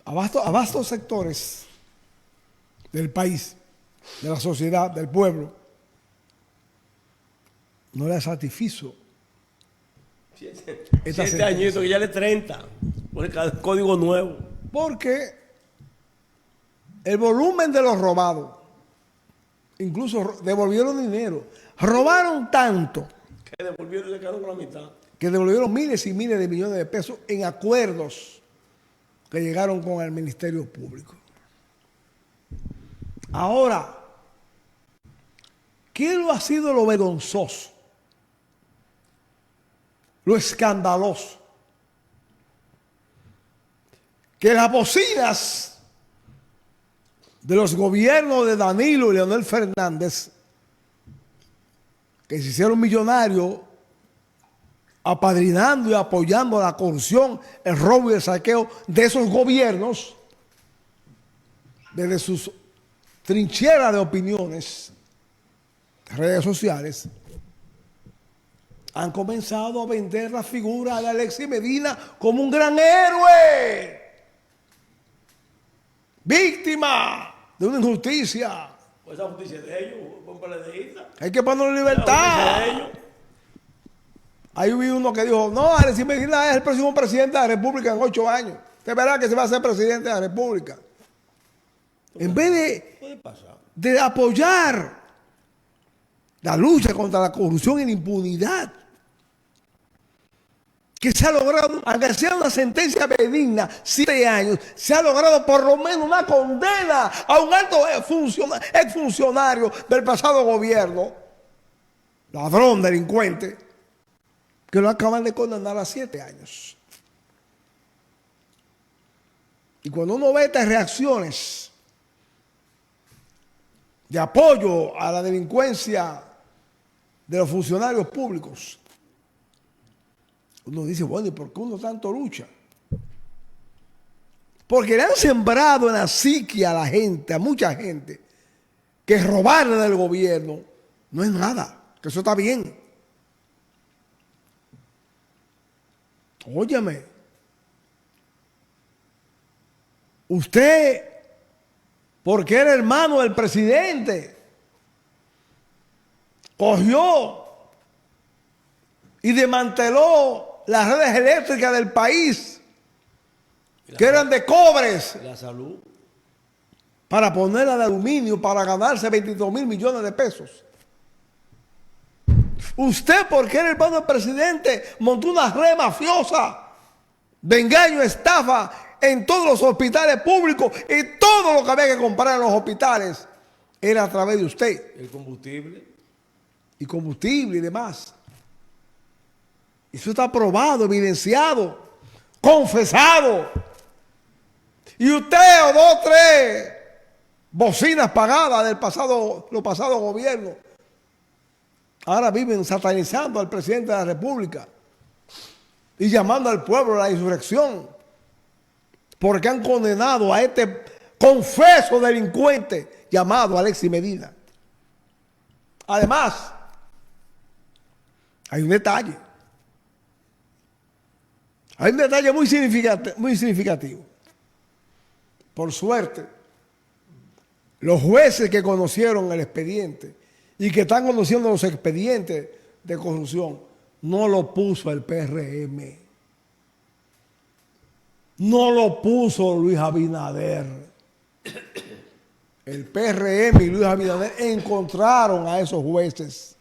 A vastos sectores del país, de la sociedad, del pueblo, no le satisfizo. 7 añitos, que ya le 30, por el código nuevo. Porque el volumen de los robados, incluso devolvieron dinero, robaron tanto que devolvieron y se quedaron con la mitad. Que devolvieron miles y miles de millones de pesos en acuerdos que llegaron con el Ministerio Público. Ahora, ¿qué ha sido lo vergonzoso? Lo escandaloso. Que las bocinas de los gobiernos de Danilo y Leonel Fernández que se hicieron millonarios apadrinando y apoyando la corrupción, el robo y el saqueo de esos gobiernos, desde sus trincheras de opiniones, redes sociales, han comenzado a vender la figura de Alexis Medina como un gran héroe, víctima de una injusticia. Pues esa justicia es de ellos, un PLDista. Hay que ponerlo en libertad. Ahí vi uno que dijo, no, Alexis Medina es el próximo presidente de la República en 8 años. De verdad que se va a ser presidente de la República. En vez de apoyar la lucha contra la corrupción y la impunidad, que se ha logrado, aunque sea una sentencia benigna, 7 años, se ha logrado por lo menos una condena a un alto exfuncionario del pasado gobierno, ladrón, delincuente, que lo acaban de condenar a 7 años. Y cuando uno ve estas reacciones de apoyo a la delincuencia de los funcionarios públicos, uno dice, bueno, ¿y por qué uno tanto lucha? Porque le han sembrado en la psique a la gente, a mucha gente, que robarle del gobierno no es nada, que eso está bien. Óyeme, usted, porque era hermano del presidente, cogió y desmanteló las redes eléctricas del país, que eran de cobres, la salud, para ponerla de aluminio, para ganarse 22.000 millones de pesos. Usted, porque era hermano del presidente, montó una red mafiosa de engaño, estafa en todos los hospitales públicos, y todo lo que había que comprar en los hospitales era a través de usted. el combustible. Y combustible y demás. Eso está probado, evidenciado, confesado. Y usted o 2 o 3 bocinas pagadas del los pasados gobiernos ahora viven satanizando al presidente de la República y llamando al pueblo a la insurrección, porque han condenado a este confeso delincuente llamado Alexis Medina. Además, hay un detalle. Hay un detalle muy significativo. Por suerte, los jueces que conocieron el expediente y que están conociendo los expedientes de corrupción, no lo puso el PRM. No lo puso Luis Abinader. El PRM y Luis Abinader encontraron a esos jueces.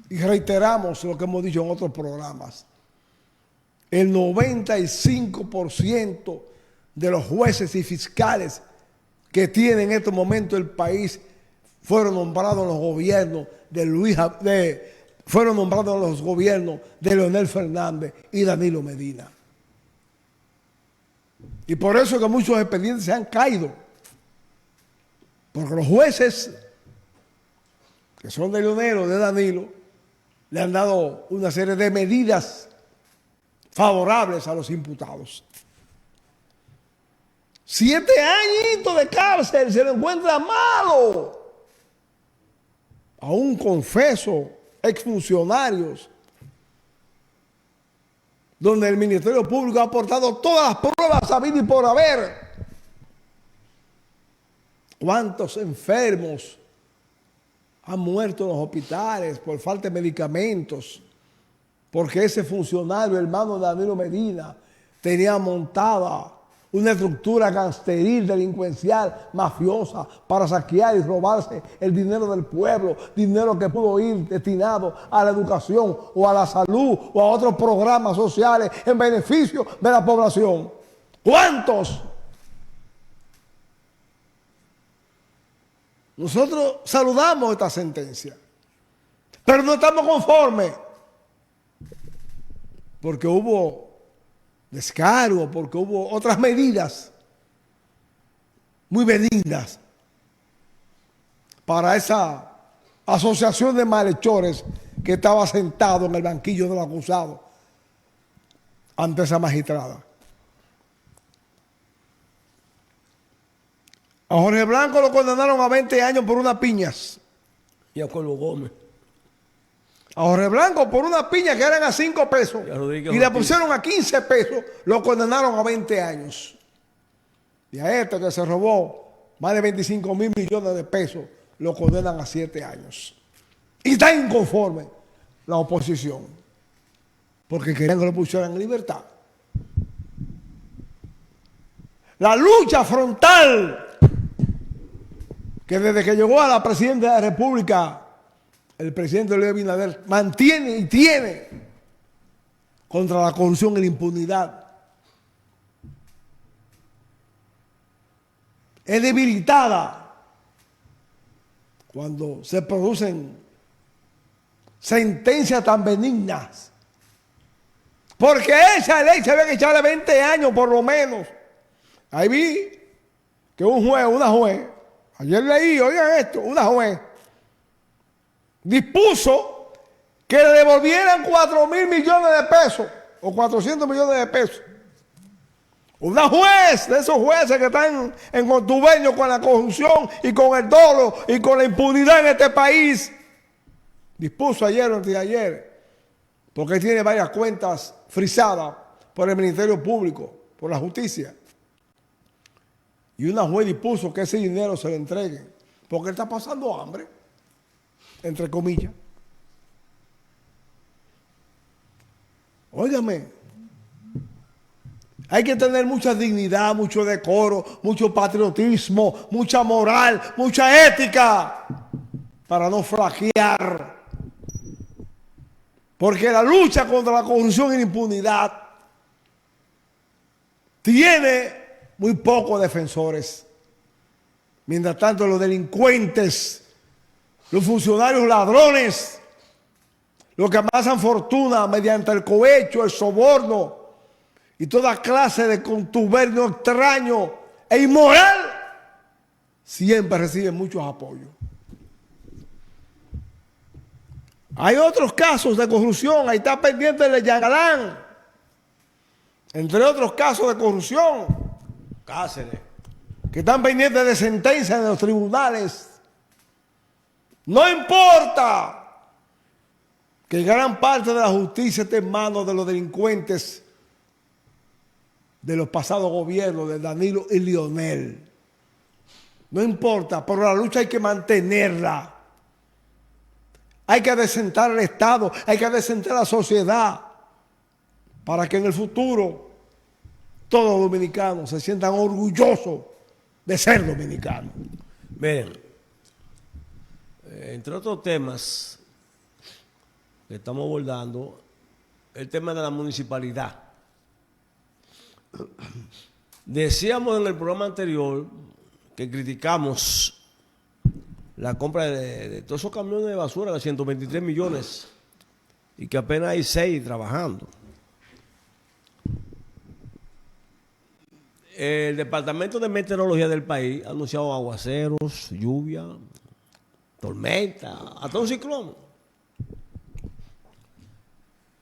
Y reiteramos lo que hemos dicho en otros programas. El 95% de los jueces y fiscales que tiene en este momento el país fueron nombrados en los gobiernos fueron nombrados en los gobiernos de Leonel Fernández y Danilo Medina. Y por eso es que muchos expedientes se han caído. Porque los jueces, que son de Leonel o de Danilo, le han dado una serie de medidas favorables a los imputados. 7 añitos de cárcel, se le encuentra malo a un confeso, exfuncionarios, donde el Ministerio Público ha aportado todas las pruebas habidas y por haber. ¿Cuántos enfermos han muerto en los hospitales por falta de medicamentos? Porque ese funcionario, hermano de Danilo Medina, tenía montada una estructura gangsteril, delincuencial, mafiosa, para saquear y robarse el dinero del pueblo, dinero que pudo ir destinado a la educación o a la salud o a otros programas sociales en beneficio de la población. ¿Cuántos? Nosotros saludamos esta sentencia, pero no estamos conformes, porque hubo descargo, porque hubo otras medidas muy benignas para esa asociación de malhechores que estaba sentado en el banquillo del acusado ante esa magistrada. A Jorge Blanco lo condenaron a 20 años por unas piñas. Y a Cuervo Gómez. A Jorge Blanco por unas piñas que eran a 5 pesos y le pusieron a 15 pesos, lo condenaron a 20 años. Y a este que se robó más de 25 mil millones de pesos, lo condenan a 7 años. Y está inconforme la oposición, porque querían que lo pusieran en libertad. La lucha frontal que desde que llegó a la presidencia de la República, el presidente Luis Abinader mantiene y tiene contra la corrupción y la impunidad, es debilitada cuando se producen sentencias tan benignas. Porque esa ley se ve que echarle 20 años por lo menos. Ahí vi que una juez, ayer leí, oigan esto, una juez dispuso que le devolvieran 4 mil millones de pesos o 400 millones de pesos. Una juez, de esos jueces que están en contubernio con la corrupción y con el dolo y con la impunidad en este país, dispuso ayer o anteayer, porque tiene varias cuentas frisadas por el Ministerio Público, por la justicia. Y una juez dispuso que ese dinero se le entregue, porque él está pasando hambre, entre comillas. Óigame, hay que tener mucha dignidad, mucho decoro, mucho patriotismo, mucha moral, mucha ética para no flaquear. Porque la lucha contra la corrupción y la impunidad tiene muy pocos defensores. Mientras tanto, los delincuentes, los funcionarios ladrones, los que amasan fortuna mediante el cohecho, el soborno y toda clase de contubernio extraño e inmoral, siempre reciben muchos apoyos. Hay otros casos de corrupción, ahí está pendiente el de Yagalán, entre otros casos de corrupción, Cáceres, que están pendientes de sentencias de los tribunales. No importa que gran parte de la justicia esté en manos de los delincuentes de los pasados gobiernos, de Danilo y Lionel. No importa, pero la lucha hay que mantenerla. Hay que adecentar el Estado, hay que adecentar la sociedad para que en el futuro todos los dominicanos se sientan orgullosos de ser dominicanos. Miren, entre otros temas que estamos abordando, el tema de la municipalidad. Decíamos en el programa anterior que criticamos la compra de todos esos camiones de basura de 123 millones y que apenas hay 6 trabajando. El Departamento de Meteorología del país ha anunciado aguaceros, lluvia, tormenta, hasta un ciclón.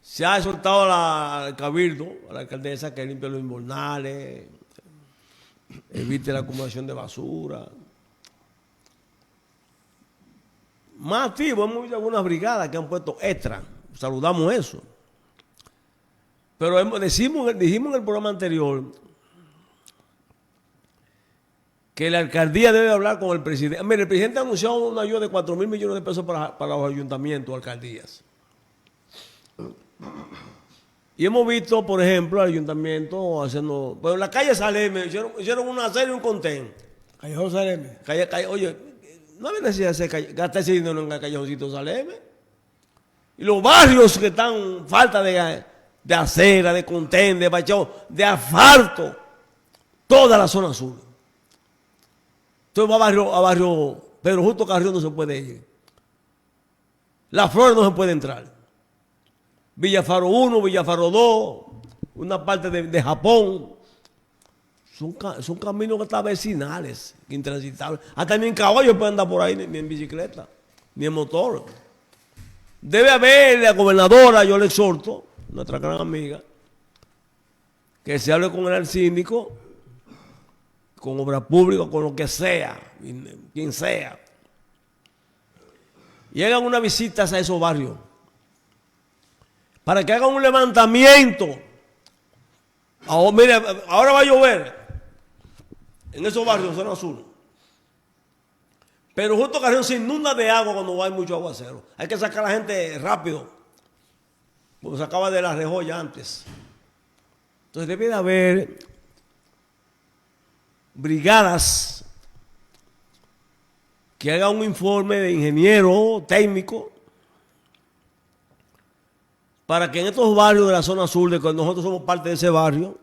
Se ha exhortado al cabildo, a la alcaldesa, que limpie los invernales, evite la acumulación de basura. Más activo, hemos visto algunas brigadas que han puesto extra. Saludamos eso. Pero dijimos en el programa anterior que la alcaldía debe hablar con el presidente. Mire, el presidente ha anunciado una ayuda de 4 mil millones de pesos para los ayuntamientos, alcaldías. Y hemos visto, por ejemplo, al ayuntamiento haciendo... Bueno, en la calle Saleme hicieron una serie, un contén. Callejón Saleme. Oye, no había necesidad de gastar ese dinero en el callejoncito Saleme. Y los barrios que están falta de acera, de contén, de bachao, de asfalto, toda la zona sur. Entonces va a barrio Pedro Justo Carrión no se puede ir. La Flor no se puede entrar. Villafaro 1, Villafaro 2, una parte de Japón. Son caminos que están vecinales, intransitables. Hasta ni en caballo pueden andar por ahí, ni en bicicleta. ni en motor. Debe haber la gobernadora, yo le exhorto, nuestra gran amiga, que se hable con el síndico, con obra pública, con lo que sea, quien sea, y hagan unas visitas a esos barrios, para que hagan un levantamiento. Ahora, mire, ahora va a llover en esos barrios de zona sur. Pero justo Carrión se inunda de agua cuando hay mucho aguacero. Hay que sacar a la gente rápido, porque se acaba de la rejoya antes. Entonces debe de haber brigadas que hagan un informe de ingeniero técnico para que en estos barrios de la zona sur, de que nosotros somos parte de ese barrio,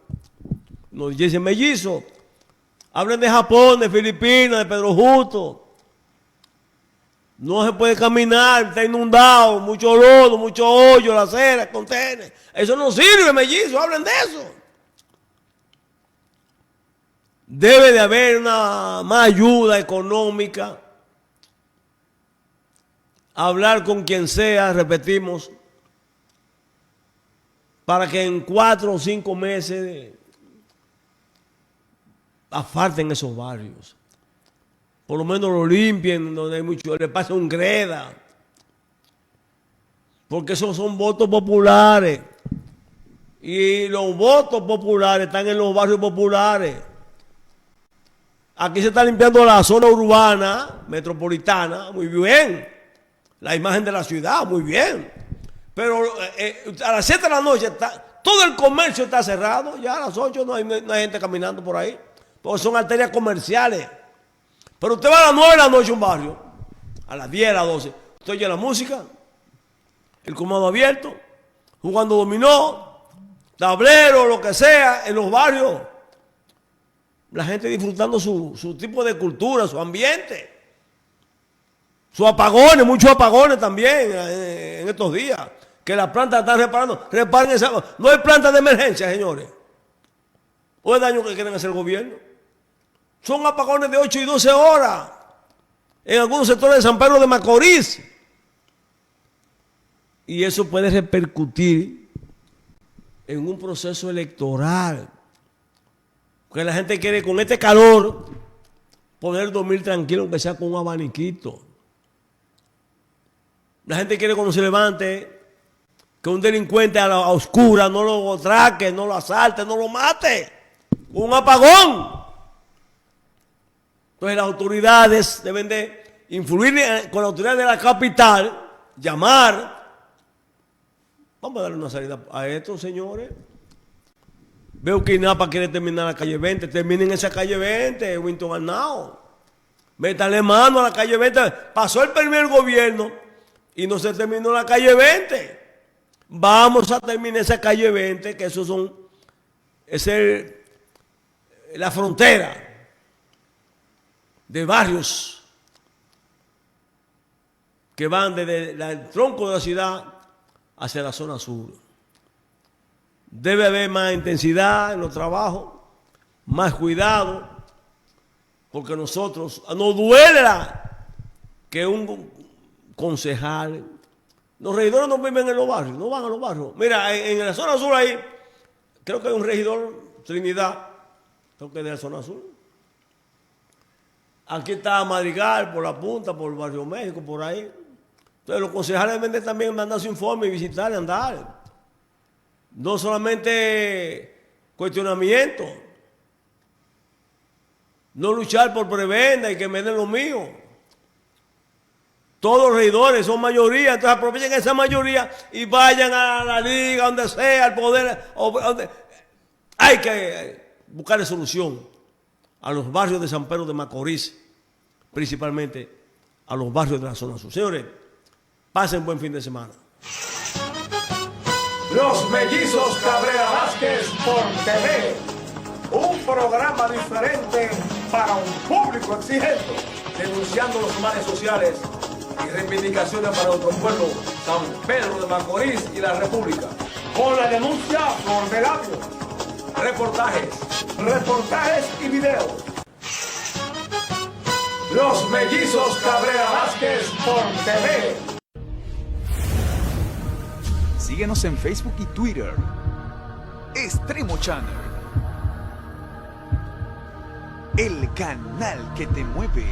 nos dicen mellizos, hablen de Japón, de Filipinas, de Pedro Justo. No se puede caminar, está inundado, mucho lodo, mucho hoyo, la acera, contenes. Eso no sirve, mellizos, hablen de eso. Debe de haber una más ayuda económica. Hablar con quien sea, repetimos, para que en 4 o 5 meses asfalten esos barrios. Por lo menos lo limpien, donde hay mucho, le pasen un greda. Porque esos son votos populares. Y los votos populares están en los barrios populares. Aquí se está limpiando la zona urbana, metropolitana, muy bien. La imagen de la ciudad, muy bien. Pero a las 7 de la noche todo el comercio está cerrado. Ya a las 8 no hay gente caminando por ahí. Porque son arterias comerciales. Pero usted va a las 9 de la noche a un barrio, a las 10, a las 12. Usted oye la música, el comando abierto, jugando dominó, tablero, lo que sea, en los barrios. La gente disfrutando su tipo de cultura, su ambiente. Sus apagones, muchos apagones también en estos días. Que las plantas están reparando. Reparen esa. No hay plantas de emergencia, señores. ¿O es daño que quieren hacer el gobierno? Son apagones de 8 y 12 horas. En algunos sectores de San Pedro de Macorís. Y eso puede repercutir en un proceso electoral. Porque la gente quiere con este calor poder dormir tranquilo, aunque sea con un abaniquito. La gente quiere cuando se levante que un delincuente a oscura no lo atraque, no lo asalte, no lo mate. Un apagón. Entonces las autoridades deben de influir con las autoridades de la capital, llamar. Vamos a darle una salida a estos señores. Veo que INAPA quiere terminar la calle 20. Terminen esa calle 20, Winton Arnao. Métanle mano a la calle 20. Pasó el primer gobierno y no se terminó la calle 20. Vamos a terminar esa calle 20, que eso es la frontera de barrios que van desde el tronco de la ciudad hacia la zona sur. Debe haber más intensidad en los trabajos, más cuidado, porque nosotros nos duela que un concejal, los regidores no viven en los barrios, no van a los barrios. Mira, en la zona sur ahí, creo que hay un regidor, Trinidad, creo que es de la zona sur. Aquí está Madrigal, por la punta, por el Barrio México, por ahí. Entonces los concejales deben también mandar su informe y visitar y andar. No solamente cuestionamiento. No luchar por prebenda y que me den lo mío. Todos los regidores son mayoría, entonces aprovechen esa mayoría y vayan a la liga, donde sea, al poder. Hay que buscar solución a los barrios de San Pedro de Macorís, principalmente a los barrios de la zona sur. Señores, pasen buen fin de semana. Los Mellizos Cabrera Vázquez por TV. Un programa diferente para un público exigente, denunciando los males sociales y reivindicaciones para nuestro pueblo, San Pedro de Macorís y la República. Con la denuncia Flor de Labio. Reportajes y videos. Los Mellizos Cabrera Vázquez por TV. Síguenos en Facebook y Twitter. Extremo Channel. El canal que te mueve.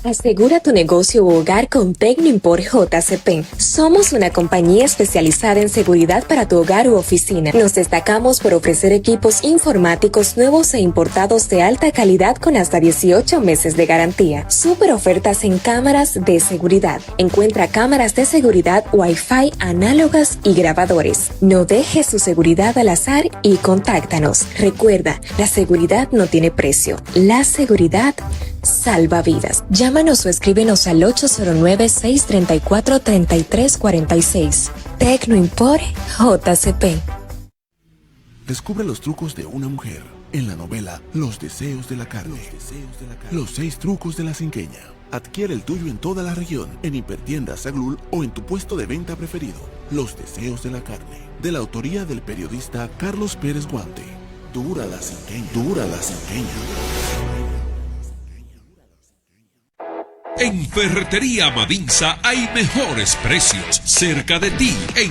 Asegura tu negocio u hogar con Tecnoimport JCP. Somos una compañía especializada en seguridad para tu hogar u oficina. Nos destacamos por ofrecer equipos informáticos nuevos e importados de alta calidad con hasta 18 meses de garantía. Super ofertas en cámaras de seguridad. Encuentra cámaras de seguridad Wi-Fi análogas y grabadores. No dejes su seguridad al azar y contáctanos. Recuerda, la seguridad no tiene precio. La seguridad salva vidas. Llámanos o escríbenos al 809-634-3346. Tecnoimport JCP. Descubre los trucos de una mujer en la novela Los Deseos de la Carne. Los 6 trucos de la cinqueña. Adquiere el tuyo en toda la región, en Hipertiendas Saglul o en tu puesto de venta preferido. Los Deseos de la Carne, de la autoría del periodista Carlos Pérez Guante. Dura la cinqueña. Dura la cinqueña. En Ferretería Madinsa hay mejores precios cerca de ti. En